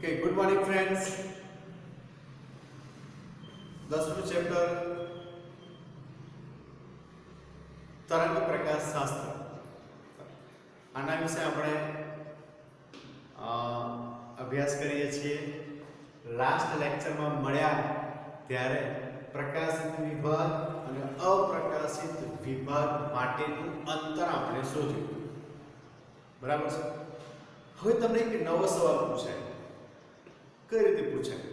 Okay, good morning friends. 10મું chapter તરંગ પ્રકાશ શાસ્ત્ર આના વિશે આપણે અભ્યાસ કરીએ છીએ. લાસ્ટ લેક્ચરમાં મળ્યા ત્યારે પ્રકાશિત વિભાગ અને અપ્રકાશિત વિભાગ માટેનું અંતર આપણે શોધ્યું. બરાબર છે. હવે તમને એક નવો સવાલ પૂછાય. કઈ રીતે પૂછાય?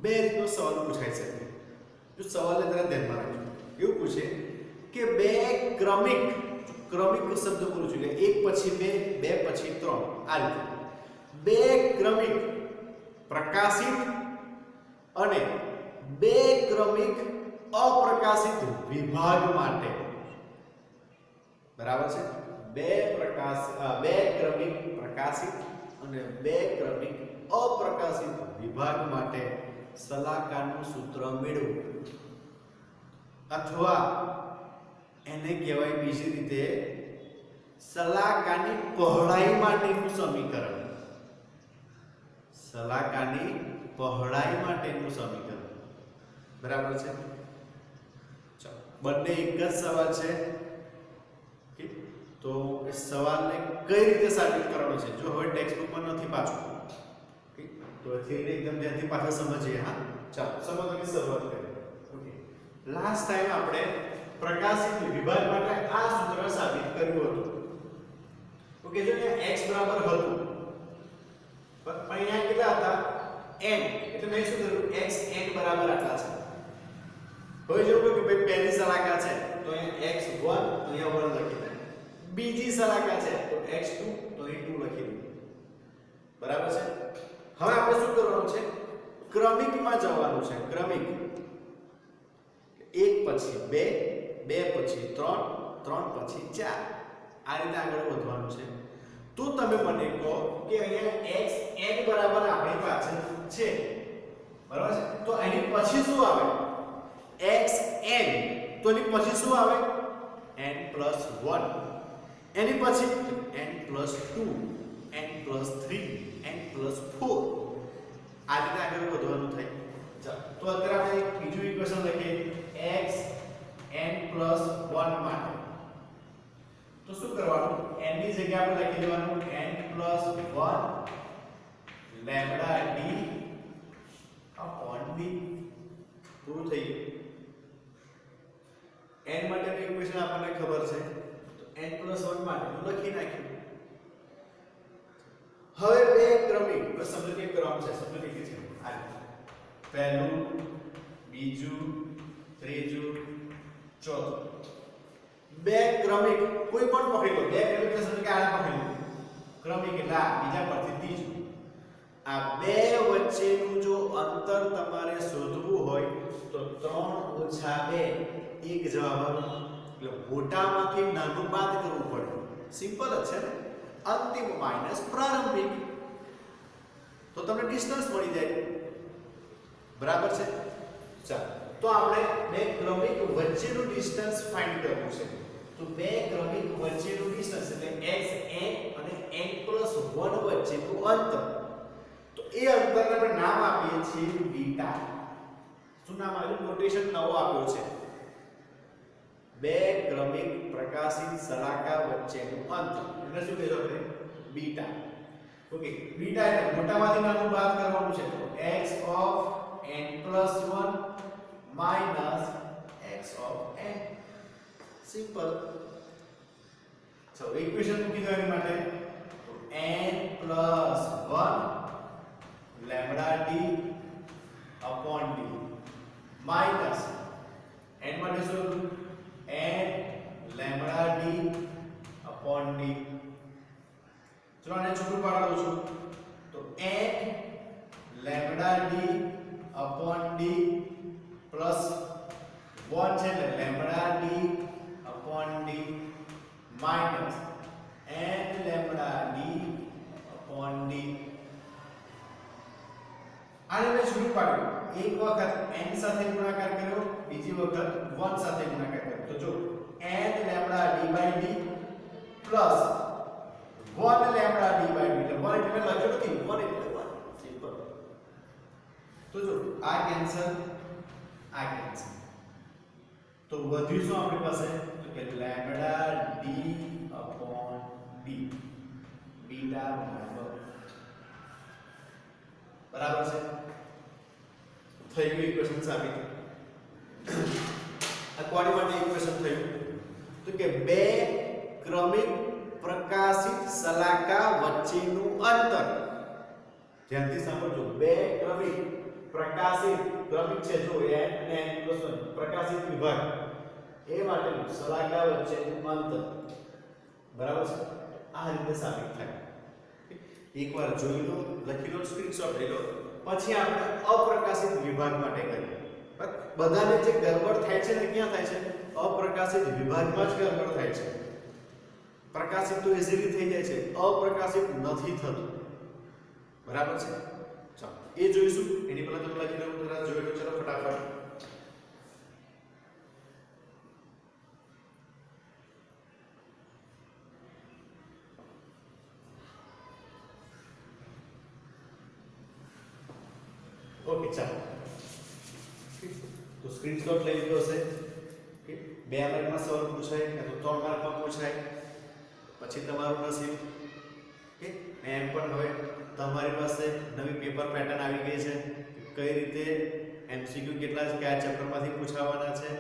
બે રીતનો સવાલ પૂછાય છે. જો સવાલને જરા ધ્યાનમાં રાખજો. એવું પૂછે કે બે ક્રમિક શબ્દ બોલું છું એટલે એક પછી બે પછી ત્રણ, આ રીતે બે ક્રમિક પ્રકાશિત અને બે ક્રમિક અપ્રકાશિત વિભાગ માટે, બરાબર છે, બે ક્રમિક પ્રકાશિત અને બે ક્રમિક અપ્રકાશિત વિભાગ માટે સલાહકારનું સૂત્ર મેળવો, અથવા એને કહેવાય બીજી રીતે સલાહકારની પહોળાઈ માટેનું સમીકરણ. સલાહકારની પહોળાઈ માટેનું સમીકરણ, બરાબર છે. ચાલો, બંને એક જ સવાલ છે. તો એ સવાલને કઈ રીતે સાબિત કરવાનો છે? જો હવે ટેક્સ્ટબુકમાં નથી પાછું, તો થિયરી એકદમ ધ્યાનથી પાછા સમજીએ. હા, ચાલો સમજવાની શરૂઆત કરીએ. ઓકે, લાસ્ટ ટાઈમ આપણે પ્રકાશિત વિભાગ માટે આ સૂત્ર સાબિત કર્યું હતું. ઓકે, જો અહીંયા x બરાબર હતું, પણ અહીંયા કેટલા હતા? n. એટલે મેં શું કર્યું? x n બરાબર આટલા છે. હવે જો કે ભાઈ પહેલી સલાહકાર છે તો અહીંયા x1 તો અહીંયા 1 લખી દે. બીજી સલાહકાર છે તો x2 તો અહીં 2 લખી દે. બરાબર છે. હવે આપણે શું કરવાનું છે? ક્રમિકમાં જવાનું છે. ક્રમિક, એક પછી બે પછી ત્રણ પછી ચાર, આ રીતે આગળ વધવાનું છે. તો તમે મને કહો કે અહીંયા xn બરાબર આપણી પાસે છે, બરાબર છે. તો એની પછી શું આવે? xn. તો એની પછી શું આવે? n+1. એની પછી n+2, n+3, n+4, આ રીતે આગળ વધવાનું થાય. ચાલો, તો અત્યારે આપણે એક બીજું ઇક્વેશન લખીએ x n+1 માટે. તો શું કરવાનું? n ની જગ્યાએ આપણે લખી દેવાનું n+1 lambda d upon d. પૂરું થઈ ગયું. n માટેનું ઇક્વેશન આપણને ખબર છે, તો n+1 માટેનું લખી નાખ્યું. હવે બે ક્રમિક, બસ સમજો કે ક્રમ છે, સમજો કે છે આ રીતે. પહેલું, બીજું, ત્રીજું, ચોથું. બે ક્રમિક કોઈ પણ પકડી લો. બે ક્રમિક એટલે સમજો કે આને પકડી લો. ક્રમિક એટલે આ બીજા પરથી ત્રીજું. આ બે વચ્ચેનું જો અંતર તમારે શોધવું હોય તો 3 ઓછા 2 એક જવાબ આવે. એટલે મોટામાંથી નાનું બાદ કરવું પડે. સિમ્પલ જ છે ને. અંતિમ માઈનસ પ્રારંભિક, તો તમને ડિસ્ટન્સ મળી જાય. બરાબર છે. ચાલો, તો આપણે બે ક્રમિક વચ્ચેનું ડિસ્ટન્સ ફાઇન્ડ કરવું છે. તો બે ક્રમિક વચ્ચેનું ડિસ્ટન્સ એટલે xn અને n+1 વચ્ચેનું અંતર. તો એ અંતરને આપણે નામ આપીએ છીએ બીટા. શું નામ આપ્યું? નોટેશન નવો આપ્યો છે. બે ક્રમિક પ્રકાશિત સલાહકાર વચ્ચેનું અંતર એટલે શું કહેજો આપણે? બીટા. ઓકે, બીટા એટલે મોટામાંથી નાનું બાદ કરવાનું છે. તો x of n+1 minus x of n. Simple. ચલો, ઇક્વેશન મૂકી દો એની માટે. તો n+1 lambda d upon d minus n માટે શું? n lambda d upon d. ચલો આને છૂટું પાડી દઉં છું. તો n lambda d upon d plus 1 છે એટલે lambda d upon d minus n lambda d upon d. આને મેં છૂટું પાડ્યું. એક વખત n સાથે ગુણાકાર કર્યો, બીજી વખત 1 સાથે ગુણાકાર કર્યો. તો જો n lambda d by d plus 1 lambda d by d. એટલે 1 એટલે મેં લખ્યું નથી, 1 એટલે 1. સિમ્પલ. તો જો આ કેન્સલ તો વધ્યું શું આપણી પાસે તો કે lambda D upon D beta બરાબર છે થઈ ગયું ઇક્વેશન સાબિત આ કોની માટે ઇક્વેશન થયું તો કે બે ક્રમિક પ્રકાશિત શલાકા વચ્ચેનું અંતર ધ્યાનથી સાંભળજો બે ક્રમિક પ્રકાશિત ક્રમિક છે જો n અને n+1 પ્રકાશિત વિભાગ એ માટેનું શલાકા વચ્ચેનું અંતર બરાબર છે આ રીતે સાબિત થાય એકવાર જોઈ લો લખી લો સ્ક્રીનશોટ લઈ લો પછી આપણે અપ્રકાશિત વિભાગ માટે કરીએ બધાને જે ગડબડ થાય છે ને ક્યાં થાય છે અપ્રકાશિત વિભાગમાં જ ગડબડ થાય છે પ્રકાશિત તો ઈઝીલી થઈ જાય છે અપ્રકાશિત નથી થતું બરાબર છે ચાલો એ જોઈશું એની પહેલા તમે લખી લો જરા જોઈ લો ચલો ફટાફટ ઓકે ચાલો તો સ્ક્રીનશોટ લઈ લીધો હશે ઓકે 2 માર્કમાં સવાલ પૂછાય કે તો 3 માર્કમાં પૂછાય પછી તમારું નસીબ ઓકે એમ પણ હવે તમારી પાસે નવી પેપર પેટર્ન આવી ગઈ છે કઈ રીતે એમસીક્યુ કેટલા છે કયા ચેપ્ટરમાંથી પૂછાવાના છે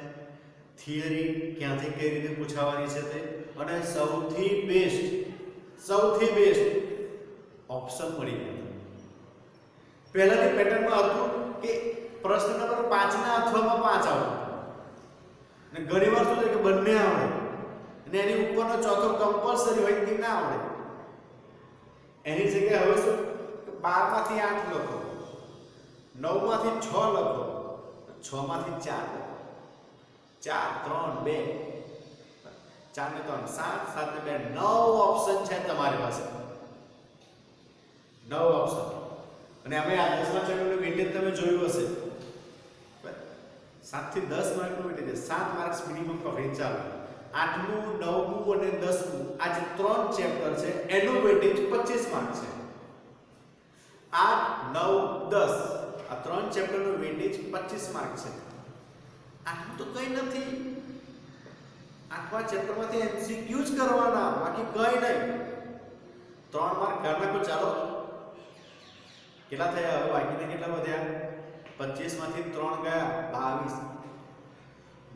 થિયરી ક્યાંથી કઈ રીતે પૂછાવાની છે તે અને સૌથી બેસ્ટ ઓપ્શન મળી ગયો પહેલાની પેટર્નમાં હતું કે પ્રશ્ન નંબર 5 ના અથવામાં 5 આવતો અને ઘણીવાર શું થાય કે બંને આવડે અને એની ઉપરનો ચોથો કમ્પલસરી હોય કે ના આવડે એની જગ્યાએ હવે શું 12 માંથી 8 લખો 9 માંથી 6 લખો 6 માંથી 4 4 3 2 4 ને 3 7 7 ને 2 9 ઓપ્શન છે તમારી પાસે 9 ઓપ્શન અને અમે આ 10 ના ચેપ્ટરનું વેટેજ તમે જોયું હશે 7 થી 10 માર્કનું વેટેજ 7 માર્ક્સ મિનિમમ કવરેજ ચાલે 8મું 9મું અને 10મું આ જે 3 ચેપ્ટર છે એનું વેટેજ 25 માર્ક છે 8 9 10 આ 3 ચેપ્ટરનું વેટેજ 25 માર્ક છે 8મું તો કંઈ નથી 8મા ચેપ્ટરમાંથી એમસીક્યુ જ કરવાના બાકી કંઈ નહીં 3 માર્ક કાઢ નાખો ચાલો કેટલા થયા હવે બાકીના કેટલા વધ્યા 25 માંથી 3 ગયા 22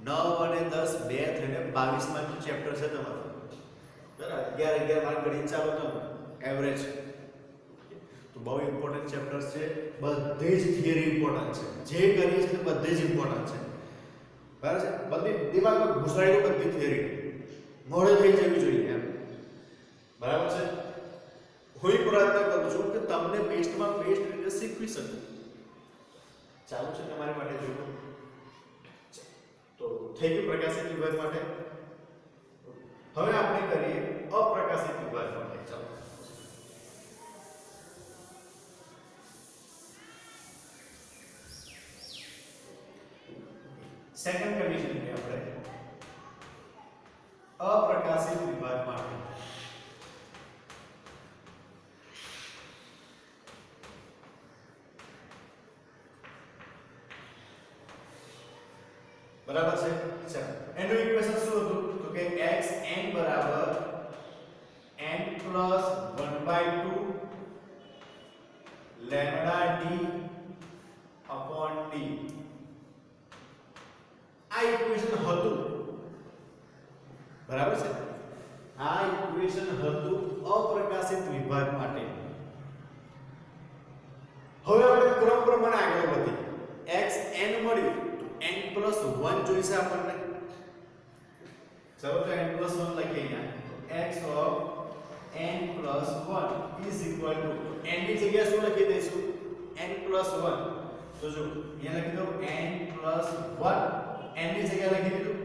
9 અને 10 બે થઈને 22 માર્કનું ચેપ્ટર છે તમારું બરાબર 11 માર્ક ગણી ચાલો તમે એવરેજ તો બહુ ઇમ્પોર્ટન્ટ ચેપ્ટર્સ છે બધી જ થિયરી ઇમ્પોર્ટન્ટ છે જે કરીએ છીએ બધી જ ઇમ્પોર્ટન્ટ છે બરાબર છે બધી દિમાગમાં ઘુસાડેલી બધી થિયરી મોડે થઈ જવી જોઈએ એમ બરાબર છે હું પ્રયત્ન કરું છું કે તમને બેસ્ટમાં બેસ્ટ રીતે શીખવી શકું ચાલુ છે તમારી માટે જોવું તો થઈ ગયું પ્રકાશિત વિભાગ માટે હવે આપણે કરીએ અપ્રકાશિત વિભાગ માટે ચાલો સેકન્ડ કન્ડિશન કે આપણે અપ્રકાશિત વિભાગ માટે બરાબર છે ચાલો એનું ઇક્વેશન શું હતું તો કે xn બરાબર n plus 1/2 lambda d upon d આ ઇક્વેશન હતું બરાબર છે આ ઇક્વેશન હતું અપ્રકાશિત વિભાગ માટે હવે આપણે ક્રમ પ્રમાણે આગળ વધીએ xn મળ્યું n plus 1 જોઈશે આપણને ચલો તો n plus 1 લખીએ અહીંયા x of n plus 1 is equal to n ની જગ્યાએ શું લખી દઈશું n plus 1 તો જો અહીંયા લખી દો n plus 1 n ની જગ્યાએ લખી દીધું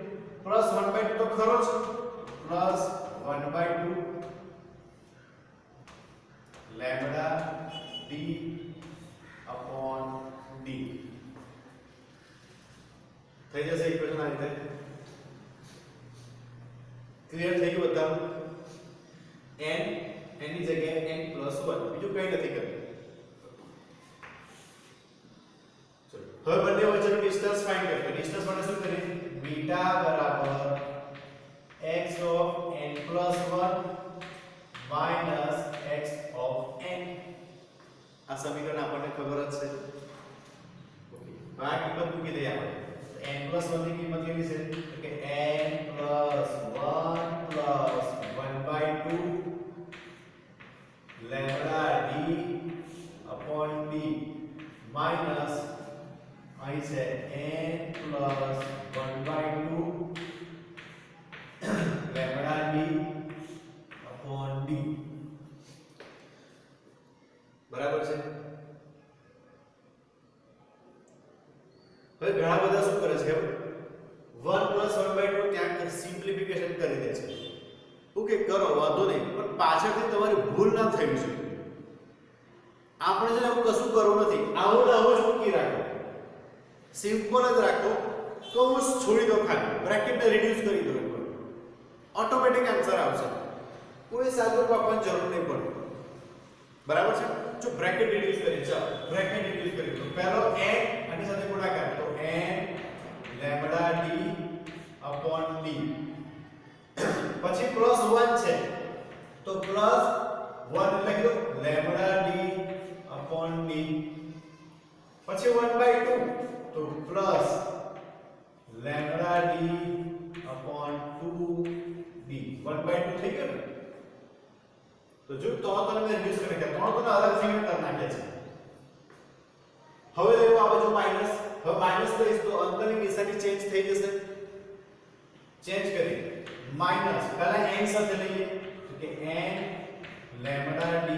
plus 1/2 તો ખરો જ plus 1/2 lambda d upon d થઈ જશે ઇક્વેશન આ રીતે ક્લિયર થઈ ગયું બતાવું n ની જગ્યાએ n plus 1 બીજું કંઈ નથી કર્યું હવે બંને વચ્ચેનું ડિસ્ટન્સ ફાઇન્ડ કરીએ. ડિસ્ટન્સ માટે શું કરીએ? બીટા બરાબર x of n plus 1 minus x of n. આ સમીકરણ આપણને ખબર જ છે. ઓકે, આ કિંમત મૂકી દઈએ આપણે. n plus 1 ની કિંમત કેવી છે? તો કે n plus 1 plus 1/2 lambda d upon d minus અહીં છે n plus 1/2 lambda d upon d. બરાબર છે. હવે ઘણા બધા શું કરે છે? 1 plus 1/2 ત્યાં સિમ્પ્લિફિકેશન કરી દે છે. ઓકે, કરો, વાંધો નહીં, પણ પાછળથી તમારી ભૂલ ના થઈ જોઈએ. આપણે છે ને એવું કશું કરવું નથી. આવું ને આવું જ મૂકી રાખો, સિમ્પલ જ રાખો. કૌંસ છોડી દો, ખાલી બ્રેકેટને રિડ્યુસ કરી દો, ઓટોમેટિક આન્સર આવશે. કોઈ સાદું આપવાની જરૂર નહીં પડે. બરાબર છે? જો બ્રેકેટ રિડ્યુસ કરીએ, ચાલો બ્રેકેટ રિડ્યુસ કરીએ તો પહેલો n આની સાથે ગુણાકાર, તો n lambda d upon d. પછી પ્લસ 1 છે તો પ્લસ 1 લખી દો લેમ્બડા d upon d. પછી 1/2 તો plus lambda d upon 2d. 1/2 થઈ ગયું ને? તો જો તો તમે રિડ્યુસ કરી કે ત્રણ તો અલગ ફિગર કરી નાખ્યા છે. હવે લેવો આ બાજુ માઈનસ. હવે માઈનસ લઈશ તો અંતરની નિશાની ચેન્જ થઈ જશે. ચેન્જ કરી માઈનસ પહેલા n સાથે લઈએ તો કે n lambda d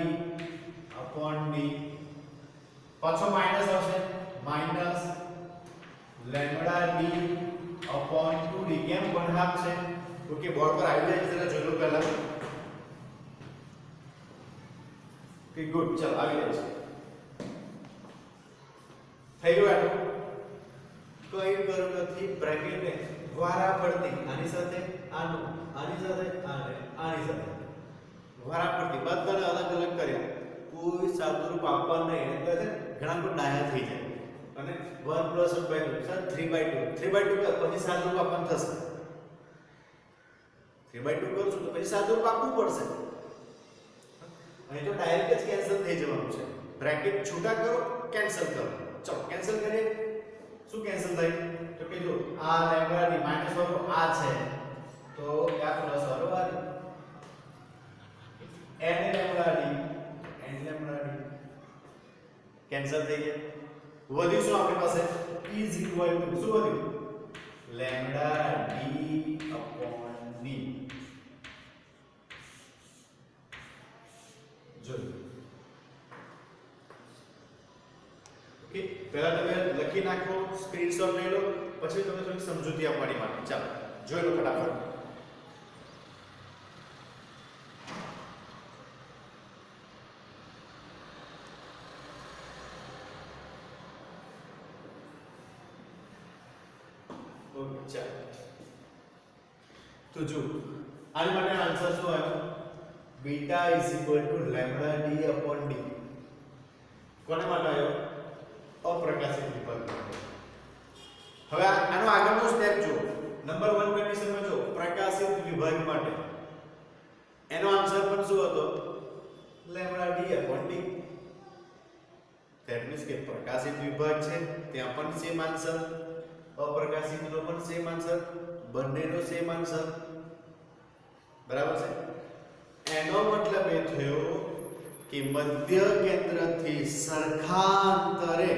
upon d. પાછો માઈનસ આવશે, minus lambda d upon 2d. કેમ 1/2 છે? ઓકે, બોર્ડ પર આવી જાય જરા જોઈ લો પહેલા. ઓકે, ગુડ, ચાલ આવી જાય છે. થઈ ગયું આટલું? કઈ કરવું નથી. બ્રેકેટને વારા પડતી આની સાથે આનું, આની સાથે આને, આની સાથે વારા પડતી બધાને અલગ અલગ કર્યા. કોઈ સાદુરૂપ આપવા નહીં. એટલે છે ઘણા બધા ડાયા થઈ જાય. અને 1 plus 1/2 સર 3/2 3/2 કર પછી સાદુરૂપ આપવાનું થશે. 3/2 કરશું તો પછી સાદુરૂપ આપવું પડશે. અહીં તો ડાયરેક્ટ જ કેન્સલ થઈ જવાનું છે. બ્રેકેટ છૂટા કરો, કેન્સલ કરો. ચલો કેન્સલ કરીએ. શું કેન્સલ થાય? તો કે જો આ લેમ્બડા d માઈનસ વાળો આ છે તો આ પ્લસ વાળો આ n લેમ્બડા d કેન્સલ થઈ ગયા. વધ્યું શું આપણી પાસે? is equal to શું વધ્યું? Lambda d upon d. જો ઓકે, પહેલા તમે લખી નાખો, સ્ક્રીનશોટ લઈ લો, પછી તમે થોડી સમજૂતી આપવાની માટે. ચાલો જોઈ લો ફટાફટ. ઓકે, ચાલો તો જો આની માટે આન્સર શું આવ્યો? Beta is equal to lambda D upon D. કોને માટે આવ્યો? અપ્રકાશિત વિભાગ માટે. હવે આનો આગળનો સ્ટેપ જો નંબર 1 કન્ડિશનમાં જો પ્રકાશિત વિભાગ માટે એનો આન્સર પણ શું હતો? Lambda D upon D. That means કે પ્રકાશિત વિભાગ છે ત્યાં પણ સેમ આન્સર, અપ્રકાશિતનો પણ સેમ આન્સર, બંનેનો સેમ આન્સર. બરાબર છે? એનો મતલબ એ થયો કે મધ્ય કેન્દ્રથી સરખા અંતરે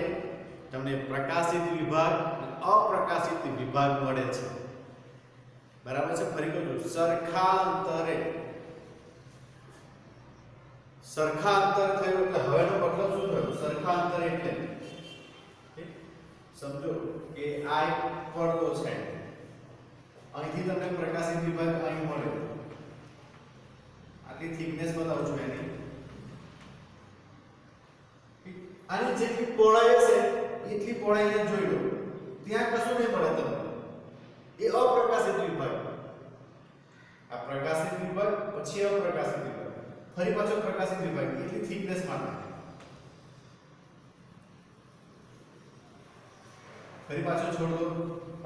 તમને પ્રકાશિત વિભાગ અને અપ્રકાશિત વિભાગ મળે છે. બરાબર છે? ફરી કહું, સરખા અંતરે. સરખા અંતર થયું એટલે હવેનો મતલબ શું થયો? સરખા અંતર એટલે સમજો કે આ એક પડદો છે, અહીંથી તમને પ્રકાશિત વિભાગ અહીં મળે. આટલી થિકનેસ બતાવું છું એની. આની જેટલી પહોળાઈ હશે એટલી પહોળાઈને જોઈ લો, ત્યાં કશું નહીં મળે તમને. એ અપ્રકાશિત વિભાગ. આ પ્રકાશિત વિભાગ પછી અપ્રકાશિત વિભાગ, ફરી પાછો પ્રકાશિત વિભાગ, એટલી થિકનેસ માટે. ફરી પાછું છોડ દો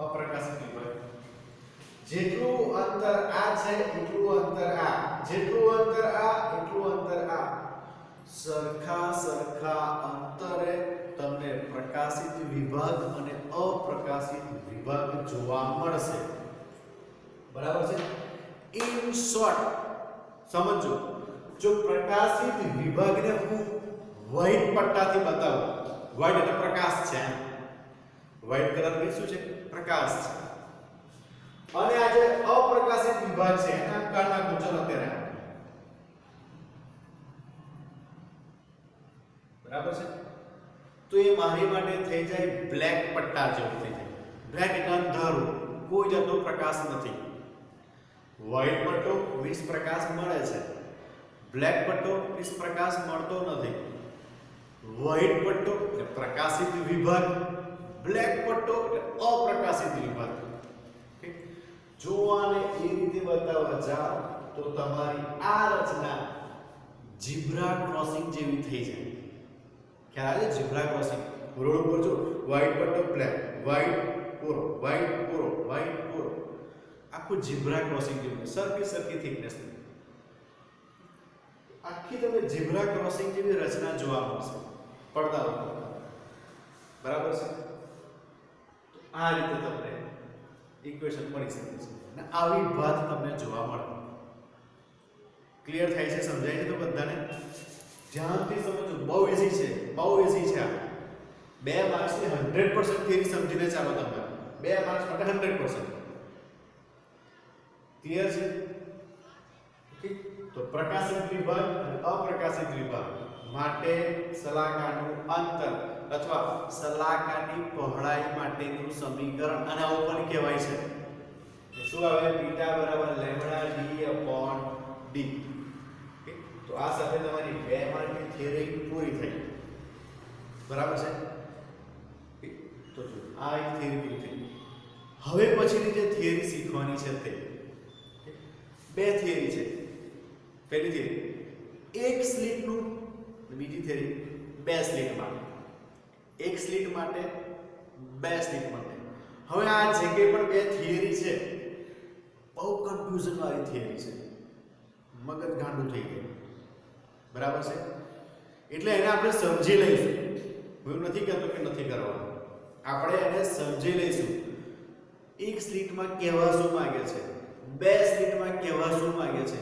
અપ્રકાશિત વિભાગ જેટલું અંતર આ છે એટલું અંતર આ જેટલું અંતર આ એટલું અંતર આ સરખા અંતરે તમને પ્રકાશિત વિભાગ અને અપ્રકાશિત વિભાગ જોવા મળશે બરાબર છે ઇન શોર્ટ સમજો જો પ્રકાશિત વિભાગને હું વ્હાઇટ પટ્ટાથી બતાવું વ્હાઇટ એટલે પ્રકાશ છે વ્હાઇટ કલર ની શું છે પ્રકાશ છે અને આ જે અપ્રકાશિત વિભાગ છે એના કારણે ગુંચન અત્યારે બરાબર છે તો એ મારી માટે થઈ જાય બ્લેક પટ્ટા જેવું થઈ જાય બ્લેક એટલે અંધારું કોઈ જાતનો પ્રકાશ નથી વ્હાઇટ પટ્ટો 20 પ્રકાશ મળે છે બ્લેક પટ્ટો 20 પ્રકાશ મળતો નથી વ્હાઇટ પટ્ટો એટલે પ્રકાશિત વિભાગ બ્લેક પટ્ટો એટલે અપ્રકાશિત વિભાગ જો આને એ રીતે બતાવવા જાઓ તો તમારી આ રચના ઝીબ્રા ક્રોસિંગ જેવી થઈ જાય ખ્યાલ છે ઝીબ્રા ક્રોસિંગ રોડ ઉપર જો વ્હાઇટ પટ્ટો બ્લેક વ્હાઇટ પૂરો આખું ઝીબ્રા ક્રોસિંગ જેવું સરખી થિકનેસ આખી તમને ઝીબ્રા ક્રોસિંગ જેવી રચના જોવા મળશે પડદા ઉપર બરાબર છે આ રીતે તમને ઇક્વેશન મળી શકે છે અને આવી વાત તમને જોવા મળે ક્લિયર થાય છે સમજાય છે તો બધાને ધ્યાનથી સમજો બહુ ઈઝી છે આ 2 માર્ક્સની 100% થિયરી સમજીને ચાલો તમે 2 માર્ક્સ માટે 100% ક્લિયર છે ઓકે તો પ્રકાશિત વિભાગ અને અપ્રકાશિત વિભાગ માટે સલાકાનું અંતર અથવા સલાકાની પહોળાઈ માટેનું સમીકરણ અને આવું પણ કહેવાય છે શું આવે બીટા બરાબર લેમ્ડા d/d તો આ સાથે તમારી 2 માર્કની થિયરી પૂરી થઈ બરાબર છે તો જો આ એક થિયરી પૂરી થઈ હવે પછીની જે થિયરી શીખવાની છે તે 2 થિયરી છે પહેલી થિયરી એક સ્લિટનું બીજી થિયરી 2 સ્લિટ માટે એક સ્લિટ માટે 2 સ્લિટ માટે હવે આ જે કે પણ 2 થિયરી છે બહુ કન્ફ્યુઝન વાળી થિયરી છે મગજ ગાંડું થઈ ગયું બરાબર છે એટલે એને આપણે સમજી લઈશું હું નથી કહેતો કે નથી કરવાનું આપણે એને સમજી લઈશું એક સ્લિટમાં કહેવા શું માંગે છે 2 સ્લિટમાં કહેવા શું માંગે છે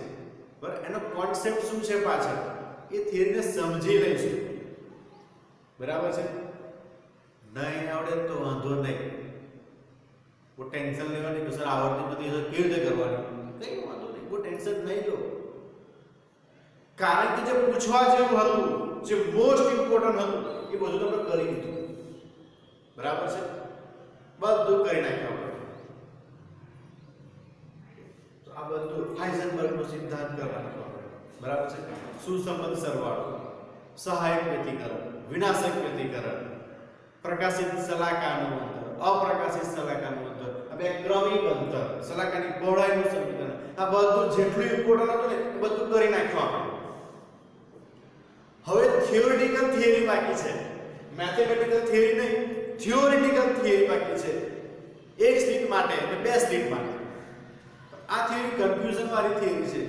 બરાબર એનો કોન્સેપ્ટ શું છે પાછળ એ થિયરીને સમજી લઈશું બરાબર છે નહીં આવડે તો વાંધો નહીં કોઈ ટેન્શન લેવાની કે સર આવડતી નથી તો કેવી રીતે કરવાની કઈ વાંધો નહીં કોઈ ટેન્શન નહીં લો કારણ કે જે પૂછવા જેવું હતું જે મોસ્ટ ઇમ્પોર્ટન્ટ હતું એ બધું તમે કરી દીધું બરાબર છે બધું કરી નાખ્યું આપણે તો આ બધું હાઇઝનબર્ગનો સિદ્ધાંત કરવાનો બરાબર છે સુસંબંધ સરવાળો સહાયક વ્યતિકરણ વિનાશક વ્યતિકરણ પ્રકાશિત સલાકાનું અંતર અપ્રકાશિત સલાકાનું અંતર આ બે ક્રમિક અંતર સલાકાની પહોળાઈનું સમીકરણ આ બધું જેટલું ઇમ્પોર્ટન્ટ હતું ને એ બધું કરી નાખ્યું આપણે હવે થિયોરેટિકલ થિયરી બાકી છે મેથેમેટિકલ થિયરી નહીં થિયોરેટિકલ થિયરી બાકી છે એક સ્લિટ માટે અને 2 સ્લિટ માટે આ થિયરી કન્ફ્યુઝન વાળી થિયરી છે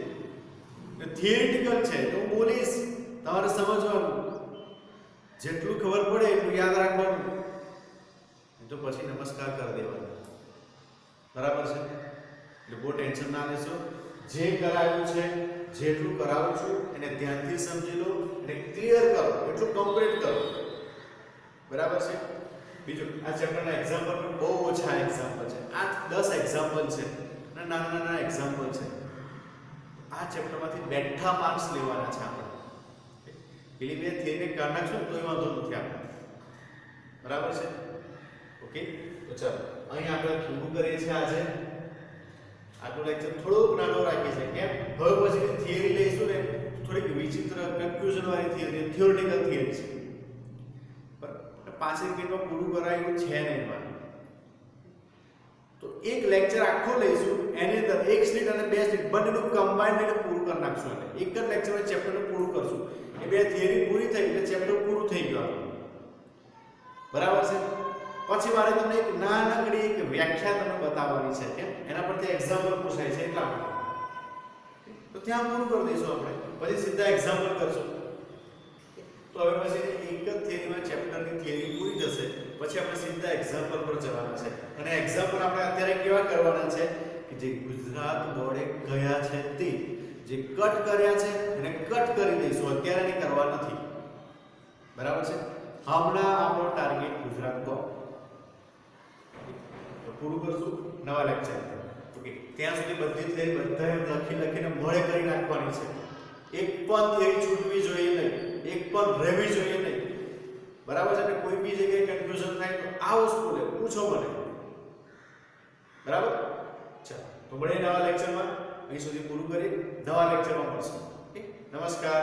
થિયરેટિકલ છે તો હું બોલીશ તમારે સમજવાનું જેટલું ખબર પડે એટલું યાદ રાખવાનું તો પછી નમસ્કાર કરી દેવાનો બરાબર છે એટલે બહુ ટેન્શન ના લેશો જે કરાયું છે જેટલું કરાવું છું એને ધ્યાનથી સમજી લો અને ક્લિયર કરો એટલું કમ્પ્લીટ કરો બરાબર છે બીજું આ ચેપ્ટરના એક્ઝામ્પલ પણ બહુ ઓછા એક્ઝામ્પલ છે 8-10 એક્ઝામ્પલ છે અને નાના એક્ઝામ્પલ છે આ ચેપ્ટરમાંથી બેઠા માર્ક્સ લેવાના છે આપણે પેલી 2 થિયરી કરી નાખશું તો એ વાંધો નથી આપણે બરાબર છે ઓકે તો ચાલો અહીં આપણે પૂરું કરીએ છીએ આજે આજનો લેક્ચર થોડોક નાનો રાખીએ છીએ કેમ હવે પછી થિયરી લઈશું ને થોડીક વિચિત્ર કન્ફ્યુઝન વાળી થિયરી થિયોરેટિકલ થિયરી છે પણ 5 મિનિટમાં પૂરું કરાયું છે નહીં મારે તો એક લેક્ચર આખો લઈશું એની અંદર એક સ્લિટ અને 2 સ્લિટ બંનેનું કમ્બાઈન્ડ કરીને પૂરું કરી નાખશું એટલે એક જ લેક્ચરમાં ચેપ્ટરને પૂરું કરશું એ 2 થિયરી પૂરી થઈ એટલે ચેપ્ટર પૂરું થઈ ગયું આપણું બરાબર છે પછી મારે તમને એક નાનકડી એક વ્યાખ્યા તમને બતાવવાની છે કેમ એના પરથી એક્ઝામ્પલ પૂછાય છે એટલા માટે તો ત્યાં પૂરું કરી દઈશું આપણે પછી સીધા એક્ઝામ્પલ કરશું તો હવે પછી એક જ થિયરીમાં ચેપ્ટરની થિયરી પૂરી થશે પછી આપણે સીધા એક્ઝામ્પલ પર જવાના છે અને એક્ઝામ્પલ આપણે અત્યારે કેવા કરવાના છે કે જે ગુજરાત બોર્ડે કયા છે તે જે કટ કર્યા છે એને કટ કરી દઈશું અત્યારે એને કરવા નથી બરાબર છે હમણાં આપણો ટાર્ગેટ ગુજરાત બોર્ડ તો પૂરું કરશું નવા લેક્ચર ઓકે ત્યાં સુધી બધી થિયરી બધાએ લખીને મોડે કરી નાખવાની છે એક પણ થિયરી છૂટવી જોઈએ નહીં એક પણ રહેવી જોઈએ નહીં બરાબર છે ને કોઈ બી જગ્યાએ કન્ફ્યુઝન થાય તો આ વસ્તુ લે પૂછો મને બરાબર ચાલો તો મળીએ નવા લેક્ચરમાં અહીં સુધી પૂરું કરી નવા લેક્ચરમાં મળશું નમસ્કાર